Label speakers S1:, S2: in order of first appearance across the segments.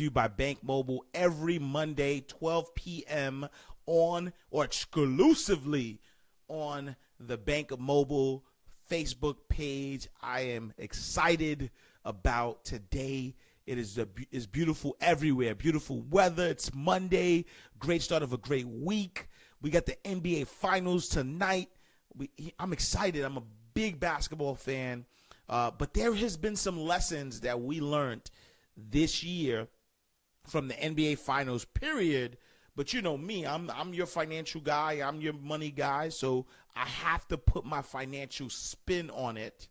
S1: to you by Bank Mobile every Monday, 12 p.m. on or exclusively on the Bank Mobile Facebook page. I am excited about today. It is beautiful everywhere. Beautiful weather. It's Monday. Great start of a great week. We got the NBA Finals tonight. I'm excited. I'm a big basketball fan. But there has been some lessons that we learned this year from the NBA Finals, period. But you know me, I'm your financial guy. I'm your money guy. So I have to put my financial spin on it.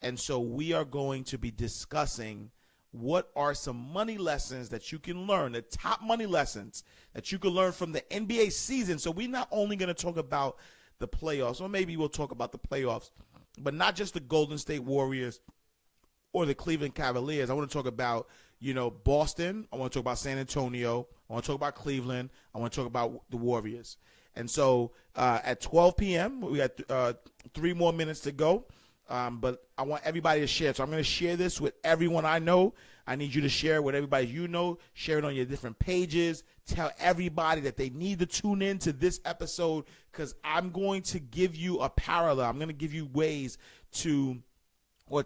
S1: And so we are going to be discussing what are some money lessons that you can learn, the top money lessons that you can learn from the NBA season. So we're not only going to talk about the playoffs, or maybe we'll talk about the playoffs, but not just the Golden State Warriors or the Cleveland Cavaliers. I want to talk about, Boston. I want to talk about San Antonio. I want to talk about Cleveland. I want to talk about the Warriors. And so at 12 p.m., we got 3 more minutes to go. But I want everybody to share. So I'm going to share this with everyone I know. I need you to share it with everybody you know. Share it on your different pages. Tell everybody that they need to tune in to this episode, because I'm going to give you a parallel. I'm going to give you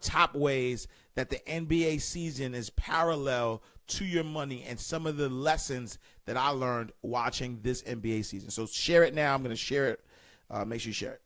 S1: top ways that the NBA season is parallel to your money and some of the lessons that I learned watching this NBA season. So share it now. I'm going to share it. Make sure you share it.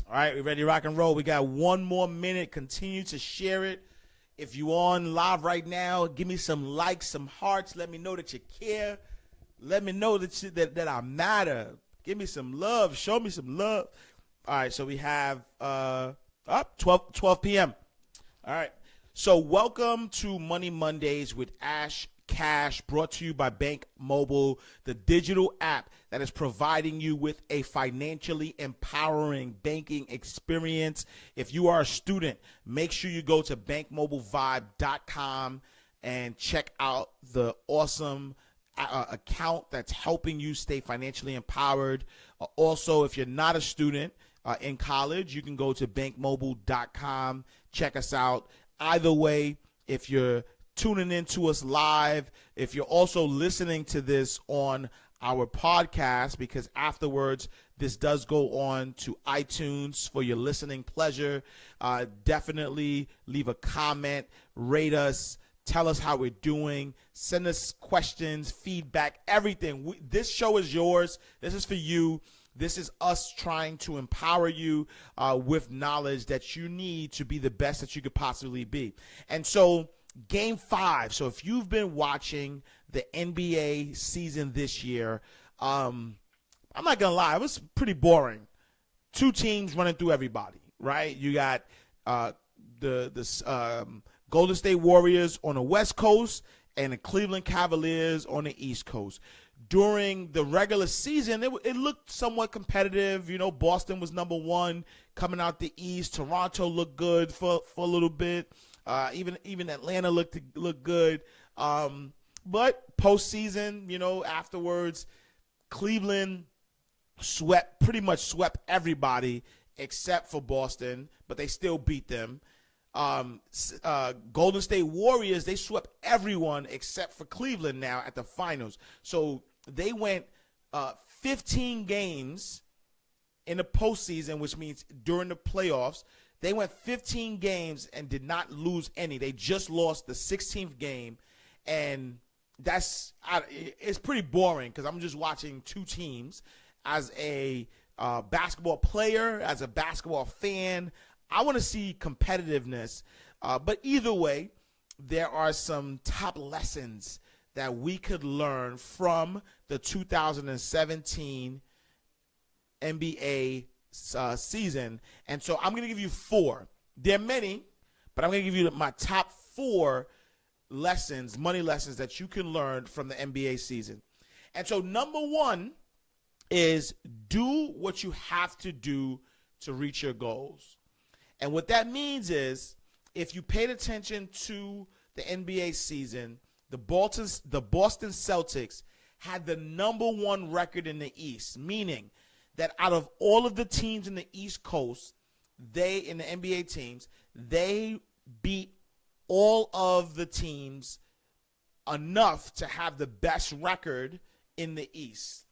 S1: All right, we ready to rock and roll. We got 1 more minute. Continue to share it. If you're on live right now, give me some likes, some hearts. Let me know that you care. Let me know that I matter. Give me some love. Show me some love. All right, so we have 12 p.m. All right, so welcome to Money Mondays with Ash Cash, brought to you by Bank Mobile, the digital app that is providing you with a financially empowering banking experience. If you are a student, make sure you go to bankmobilevibe.com and check out the awesome account that's helping you stay financially empowered. Also, if you're not a student in college, you can go to bankmobile.com, check us out. Either way, if you're tuning in to us live, if you're also listening to this on our podcast, because afterwards this does go on to iTunes for your listening pleasure, definitely leave a comment, rate us, tell us how we're doing, send us questions, feedback, everything. This show is yours. This is for you. This is us trying to empower you with knowledge that you need to be the best that you could possibly be. And so Game 5. So if you've been watching the NBA season this year, I'm not going to lie, it was pretty boring. Two teams running through everybody, right? You got the Golden State Warriors on the West Coast and the Cleveland Cavaliers on the East Coast. During the regular season, it looked somewhat competitive. You know, Boston was number one coming out the East. Toronto looked good for a little bit. Even Atlanta looked good. But postseason, you know, afterwards, Cleveland pretty much swept everybody except for Boston, but they still beat them. Golden State Warriors, they swept everyone except for Cleveland now at the finals. So they went 15 games in the postseason, which means during the playoffs, they went 15 games and did not lose any. They just lost the 16th game, and it's pretty boring because I'm just watching two teams. As a basketball player, as a basketball fan, I want to see competitiveness. But either way, there are some top lessons that we could learn from the 2017 NBA season. And so I'm going to give you 4. There are many, but I'm going to give you my top 4 lessons, money lessons that you can learn from the NBA season. And so number 1 is do what you have to do to reach your goals. And what that means is if you paid attention to the NBA season, the Boston Celtics had the number 1 record in the East, meaning that out of all of the teams in the East Coast, in the NBA teams, they beat all of the teams enough to have the best record in the East.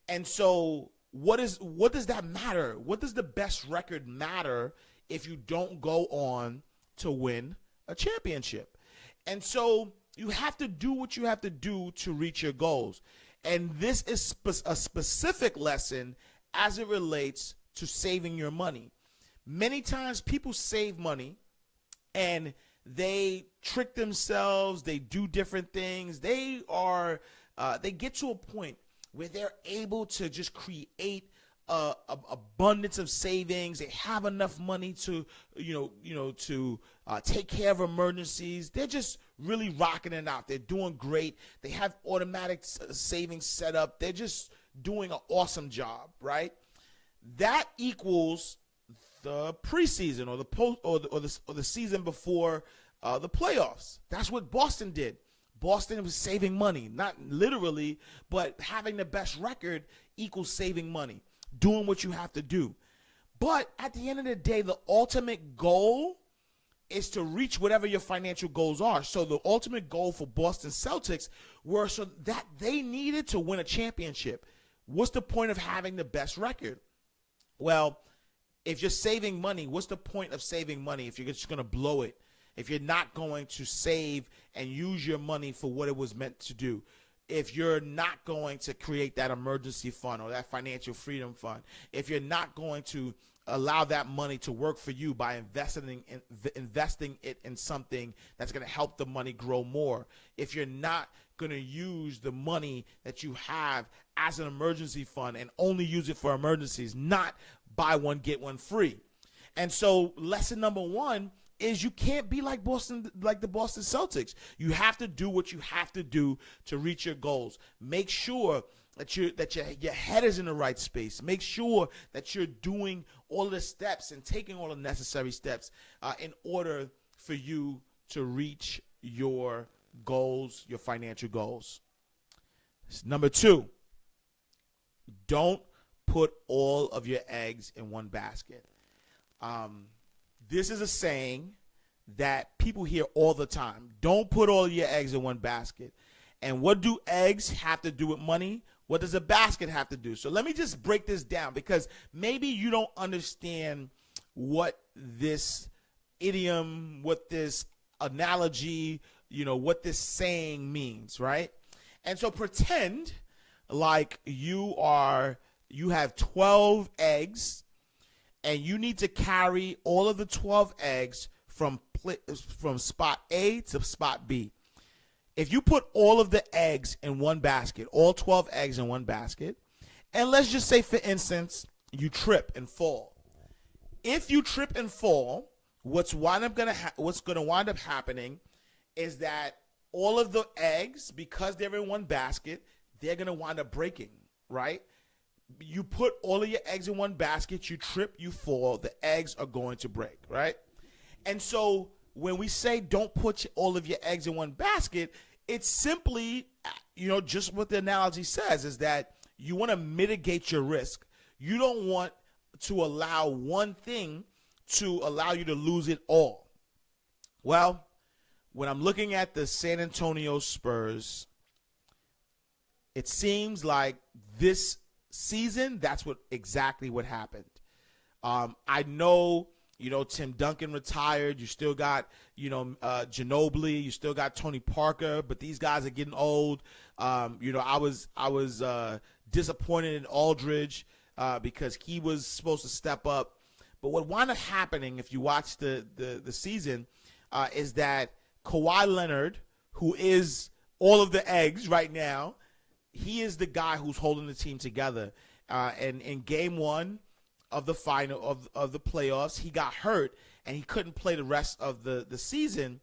S1: And so what does that matter? What does the best record matter if you don't go on to win a championship? And so you have to do what you have to do to reach your goals. And this is a specific lesson as it relates to saving your money. Many times people save money and they trick themselves, they do different things. They get to a point where they're able to just create abundance of savings. They have enough money to, take care of emergencies. They're just really rocking it out. They're doing great. They have automatic savings set up. They're just doing an awesome job, right? That equals the preseason or the season before the playoffs. That's what Boston did. Boston was saving money, not literally, but having the best record equals saving money, doing what you have to do. But at the end of the day, the ultimate goal is to reach whatever your financial goals are. So the ultimate goal for Boston Celtics were so that they needed to win a championship. What's the point of having the best record? Well, if you're saving money, what's the point of saving money if you're just going to blow it? If you're not going to save and use your money for what it was meant to do, if you're not going to create that emergency fund or that financial freedom fund, if you're not going to allow that money to work for you by investing it in something that's going to help the money grow more, if you're not going to use the money that you have as an emergency fund and only use it for emergencies, not buy one, get one free. And so lesson number 1 is you can't be like the Boston Celtics. You have to do what you have to do to reach your goals. Make sure that your head is in the right space. Make sure that you're doing all the steps and taking all the necessary steps in order for you to reach your goals, your financial goals. Number 2, don't put all of your eggs in one basket. This is a saying that people hear all the time. Don't put all your eggs in one basket. And what do eggs have to do with money? What does a basket have to do? So let me just break this down because maybe you don't understand what this idiom, what this analogy, what this saying means, right? And so pretend like you are you have 12 eggs, and you need to carry all of the 12 eggs from spot A to spot B. If you put all of the eggs in one basket, all 12 eggs in one basket, and let's just say, for instance, you trip and fall. If you trip and fall, what's going to wind up happening is that all of the eggs, because they're in one basket, they're going to wind up breaking, right? You put all of your eggs in one basket, you trip, you fall, the eggs are going to break, right? And so when we say don't put all of your eggs in one basket, it's simply, just what the analogy says is that you want to mitigate your risk. You don't want to allow one thing to allow you to lose it all. Well, when I'm looking at the San Antonio Spurs, it seems like this season, that's exactly what happened. I know, Tim Duncan retired. You still got, Ginobili. You still got Tony Parker. But these guys are getting old. I was disappointed in Aldridge because he was supposed to step up. But what wound up happening, if you watch the season, is that Kawhi Leonard, who is all of the eggs right now, he is the guy who's holding the team together. And in game one of the final of the playoffs, he got hurt and he couldn't play the rest of the season.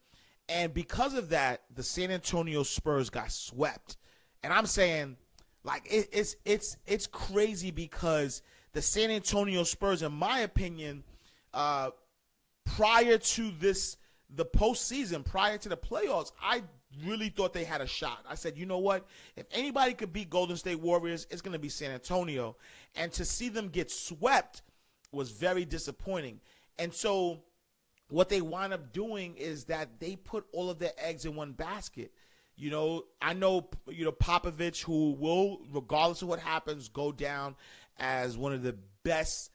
S1: And because of that, the San Antonio Spurs got swept. And I'm saying, like, it's crazy because the San Antonio Spurs, in my opinion, prior to the postseason, prior to the playoffs, I really thought they had a shot. I said, you know what? If anybody could beat Golden State Warriors, it's going to be San Antonio. And to see them get swept was very disappointing. And so what they wind up doing is that they put all of their eggs in one basket. I know, Popovich, who will, regardless of what happens, go down as one of the best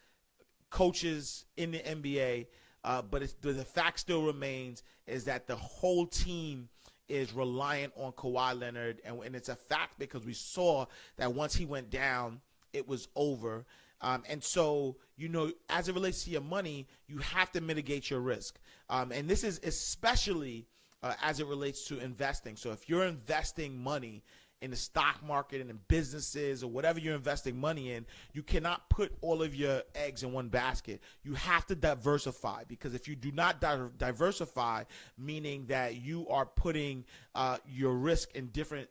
S1: coaches in the NBA. But the fact still remains is that the whole team is reliant on Kawhi Leonard. And it's a fact because we saw that once he went down, it was over. And so, as it relates to your money, you have to mitigate your risk. And this is especially as it relates to investing. So if you're investing money in the stock market and in businesses or whatever you're investing money in, you cannot put all of your eggs in one basket. You have to diversify, because if you do not diversify, meaning that you are putting your risk in different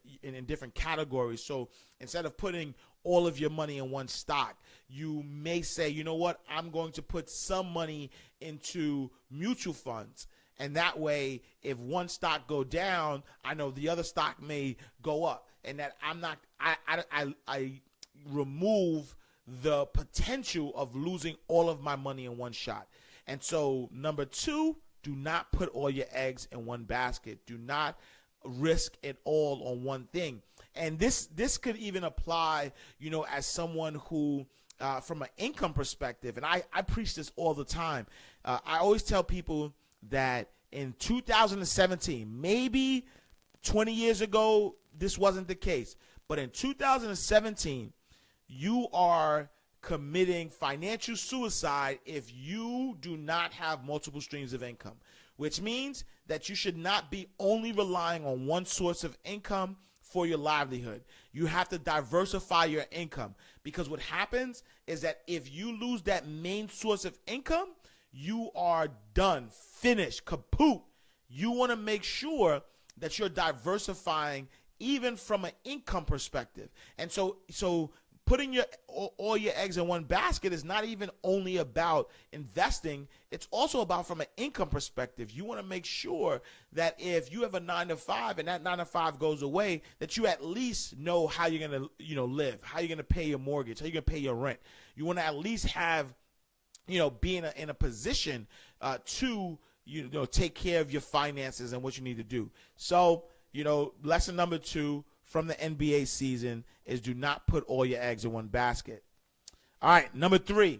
S1: categories. So instead of putting all of your money in one stock, you may say, you know what, I'm going to put some money into mutual funds. And that way, if one stock go down, I know the other stock may go up. And that I remove the potential of losing all of my money in one shot. And so, number two, do not put all your eggs in one basket. Do not risk it all on one thing. And this could even apply, as someone who, from an income perspective, and I preach this all the time. I always tell people that in 2017, maybe 20 years ago, this wasn't the case. But in 2017, you are committing financial suicide if you do not have multiple streams of income, which means that you should not be only relying on one source of income for your livelihood. You have to diversify your income, because what happens is that if you lose that main source of income, you are done, finished, kaput. You want to make sure that you're diversifying even from an income perspective. And so putting all your eggs in one basket is not even only about investing. It's also about from an income perspective. You want to make sure that if you have a 9-to-5 and that 9-to-5 goes away, that you at least know how you're going to, live, how you're going to pay your mortgage, how you're going to pay your rent. You want to at least have, be in a position to, take care of your finances and what you need to do. So, lesson number 2 from the NBA season is do not put all your eggs in one basket. All right, number 3.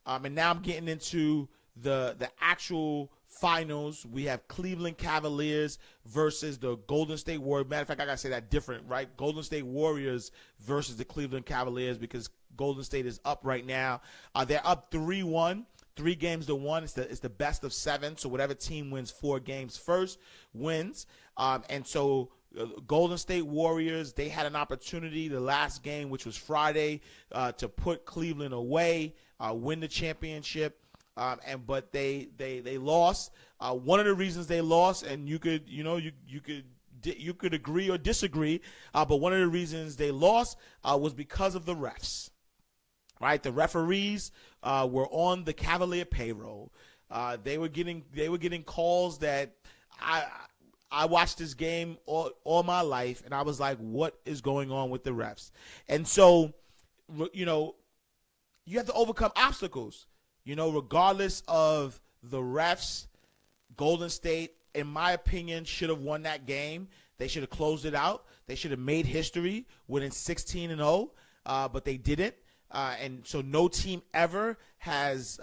S1: And now I'm getting into the actual finals. We have Cleveland Cavaliers versus the Golden State Warriors. Matter of fact, I got to say that different, right? Golden State Warriors versus the Cleveland Cavaliers, because Golden State is up right now. They're up 3-1. 3 games to 1. It's the best of 7. So whatever team wins 4 games first wins. And so Golden State Warriors, they had an opportunity the last game, which was Friday, to put Cleveland away, win the championship. But they lost. One of the reasons they lost, and you could agree or disagree, but one of the reasons they lost was because of the refs. Right, the referees were on the Cavalier payroll. They were getting calls that I watched this game all my life, and I was like, what is going on with the refs? And so, you have to overcome obstacles. Regardless of the refs, Golden State, in my opinion, should have won that game. They should have closed it out. They should have made history, winning 16-0, but they didn't. And so no team ever has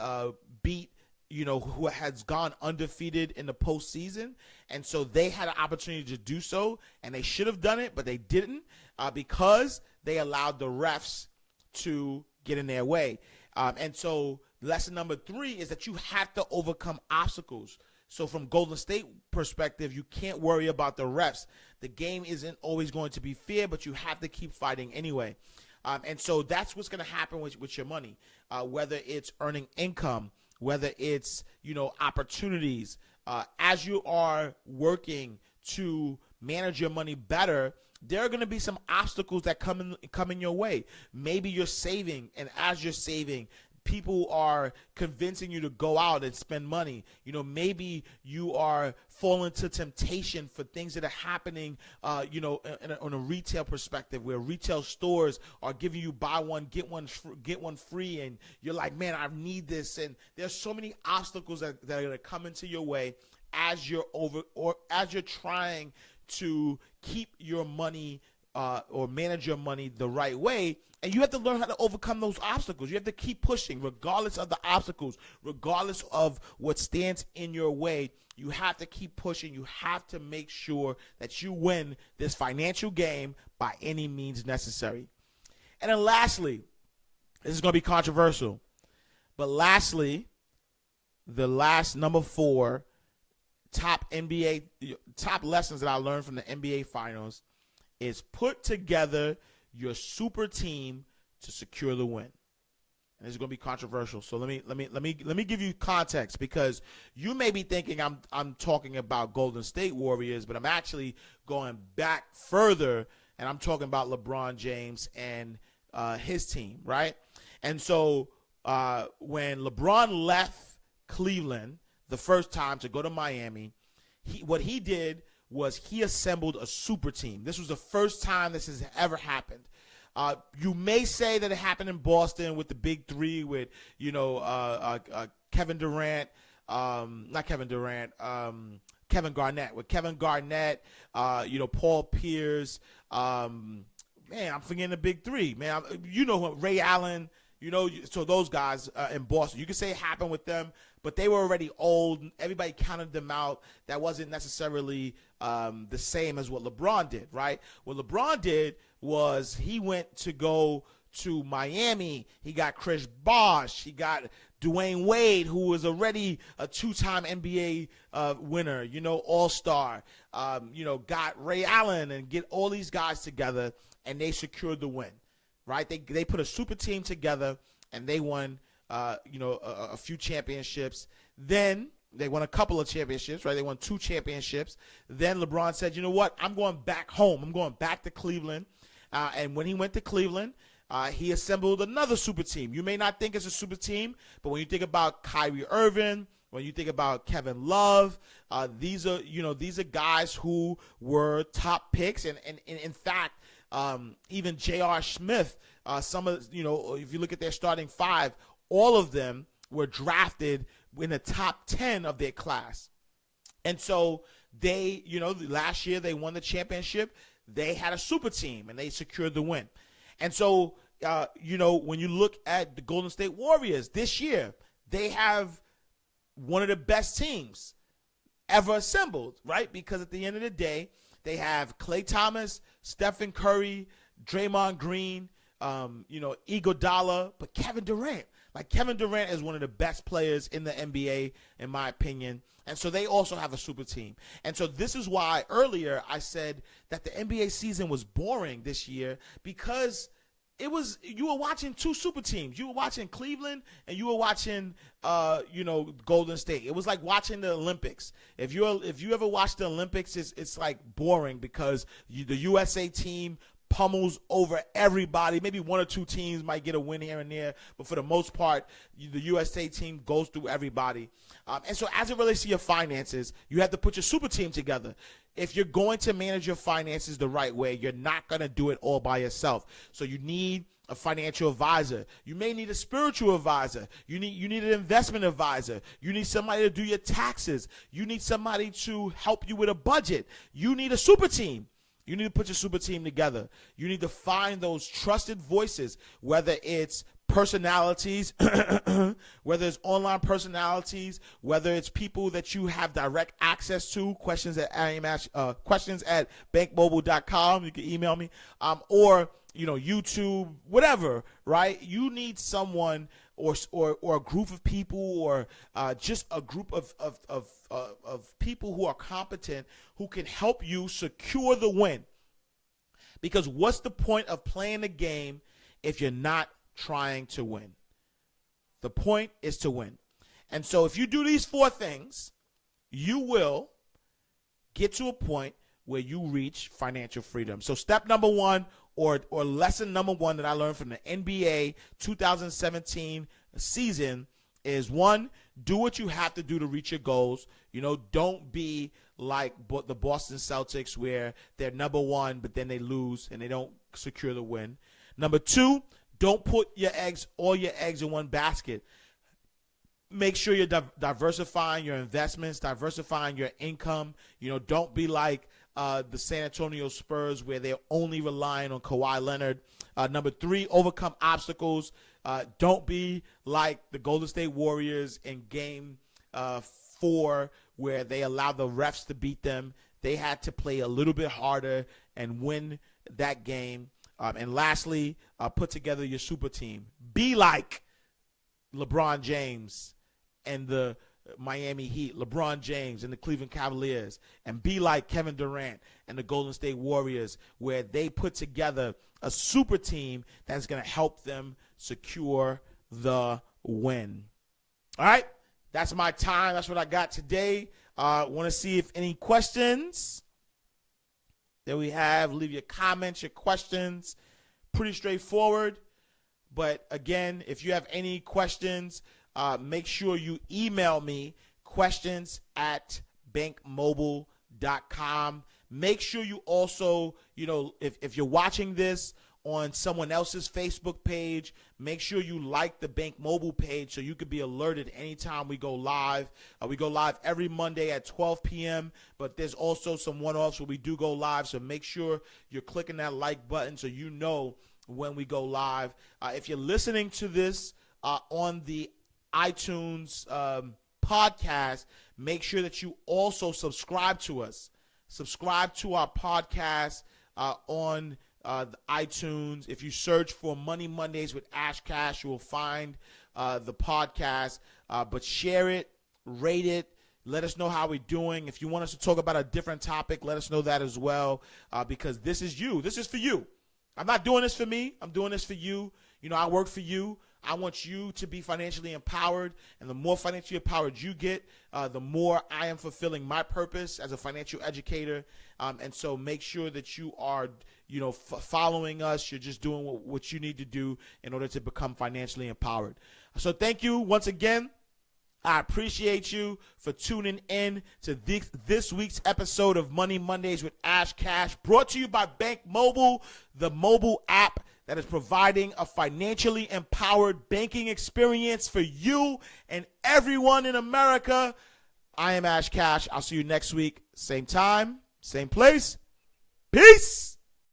S1: beat, who has gone undefeated in the postseason. And so they had an opportunity to do so, and they should have done it, but they didn't because they allowed the refs to get in their way. And so lesson number 3 is that you have to overcome obstacles. So from Golden State perspective, you can't worry about the refs. The game isn't always going to be fair, but you have to keep fighting anyway. And so that's what's going to happen with your money, whether it's earning income, whether it's, opportunities. As you are working to manage your money better, there are going to be some obstacles that come in your way. Maybe you're saving, and as you're saving, people are convincing you to go out and spend money. Maybe you are falling to temptation for things that are happening, on a retail perspective, where retail stores are giving you buy one, get one free. And you're like, man, I need this. And there's so many obstacles that are going to come into your way as you're trying to keep your money or manage your money the right way. And you have to learn how to overcome those obstacles. You have to keep pushing regardless of the obstacles, regardless of what stands in your way. You have to keep pushing. You have to make sure that you win this financial game by any means necessary. And then lastly, this is going to be controversial, but lastly, the last number 4 top lessons that I learned from the NBA Finals is put together your super team to secure the win. And this is going to be controversial. So let me give you context, because you may be thinking I'm talking about Golden State Warriors, but I'm actually going back further, and I'm talking about LeBron James and his team, right? And so when LeBron left Cleveland the first time to go to Miami, what he did was he assembled a super team. This was the first time this has ever happened. You may say that it happened in Boston with the big 3 with, Kevin Durant, Kevin Garnett. With Kevin Garnett, Paul Pierce, man, I'm forgetting the big 3, man. Ray Allen, so those guys in Boston. You could say it happened with them, but they were already old. Everybody counted them out. That wasn't necessarily the same as what LeBron did, right? What LeBron did was he went to go to Miami. He got Chris Bosh. He got Dwayne Wade, who was already a 2-time NBA winner, all-star. Got Ray Allen, and get all these guys together, and they secured the win, right? They put a super team together, and they won a few championships. Then they won a couple of championships, right? They won 2 championships. Then LeBron said, you know what? I'm going back home. I'm going back to Cleveland. And when he went to Cleveland, he assembled another super team. You may not think it's a super team, but when you think about Kyrie Irving, when you think about Kevin Love, these are guys who were top picks. And in fact, even J.R. Smith, if you look at their starting 5, all of them were drafted in the top 10 of their class. And so they, last year they won the championship. They had a super team, and they secured the win. And so, when you look at the Golden State Warriors this year, they have one of the best teams ever assembled, right? Because at the end of the day, they have Klay Thomas, Stephen Curry, Draymond Green, Iguodala, but Kevin Durant. Like, Kevin Durant is one of the best players in the NBA, in my opinion. And so they also have a super team. And so this is why earlier I said that the NBA season was boring this year, because you were watching two super teams. You were watching Cleveland and you were watching Golden State. It was like watching the Olympics. If you ever watch the Olympics, it's like boring, because the USA team pummels over everybody. Maybe one or two teams might get a win here and there, but for the most part, the USA team goes through everybody. And so as it relates to your finances, you have to put your super team together. If you're going to manage your finances the right way, you're not going to do it all by yourself. So you need a financial advisor. You may need a spiritual advisor. You need an investment advisor. You need somebody to do your taxes. You need somebody to help you with a budget. You need a super team. You need to put your super team together. You need to find those trusted voices, whether it's personalities, whether it's online personalities, whether it's people that you have direct access to. Questions at bankmobile.com. You can email me, or YouTube, whatever. Right? You need someone or a group of people, or just a group of people who are competent, who can help you secure the win. Because what's the point of playing the game if you're not trying to win? The point is to win. And so if you do these four things, you will get to a point where you reach financial freedom. So step number one, or lesson number one that I learned from the NBA 2017 season is, one, do what you have to do to reach your goals. Don't be like the Boston Celtics, where they're number one, but then they lose and they don't secure the win. Number two, don't put all your eggs in one basket. Make sure you're diversifying your investments, diversifying your income. Don't be like the San Antonio Spurs, where they're only relying on Kawhi Leonard. Number three, overcome obstacles. Don't be like the Golden State Warriors in Game 4, where they allowed the refs to beat them. They had to play a little bit harder and win that game. And lastly, put together your super team. Be like LeBron James and the Miami Heat, LeBron James and the Cleveland Cavaliers, and be like Kevin Durant and the Golden State Warriors, where they put together a super team that's going to help them secure the win. All right, that's my time. That's what I got today. Want to see if any questions that we have. Leave your comments, your questions. Pretty straightforward. But again, if you have any questions, make sure you email me, questions@bankmobile.com. Make sure you also, if you're watching this on someone else's Facebook page, make sure you like the Bank Mobile page so you can be alerted anytime we go live. We go live every Monday at 12 p.m., but there's also some one-offs where we do go live, so make sure you're clicking that like button so you know when we go live. If you're listening to this on the iTunes podcast, make sure that you also subscribe to us. Subscribe to our podcast on the iTunes. If you search for Money Mondays with Ash Cash, you will find the podcast. But share it, rate it. Let us know how we're doing. If you want us to talk about a different topic, let us know that as well, because this is you. This is for you. I'm not doing this for me. I'm doing this for you. I work for you. I want you to be financially empowered, and the more financially empowered you get, the more I am fulfilling my purpose as a financial educator. And so make sure that you are, following us. You're just doing what you need to do in order to become financially empowered. So thank you once again. I appreciate you for tuning in to this week's episode of Money Mondays with Ash Cash, brought to you by Bank Mobile, the mobile app that is providing a financially empowered banking experience for you and everyone in America. I am Ash Cash. I'll see you next week. Same time, same place. Peace.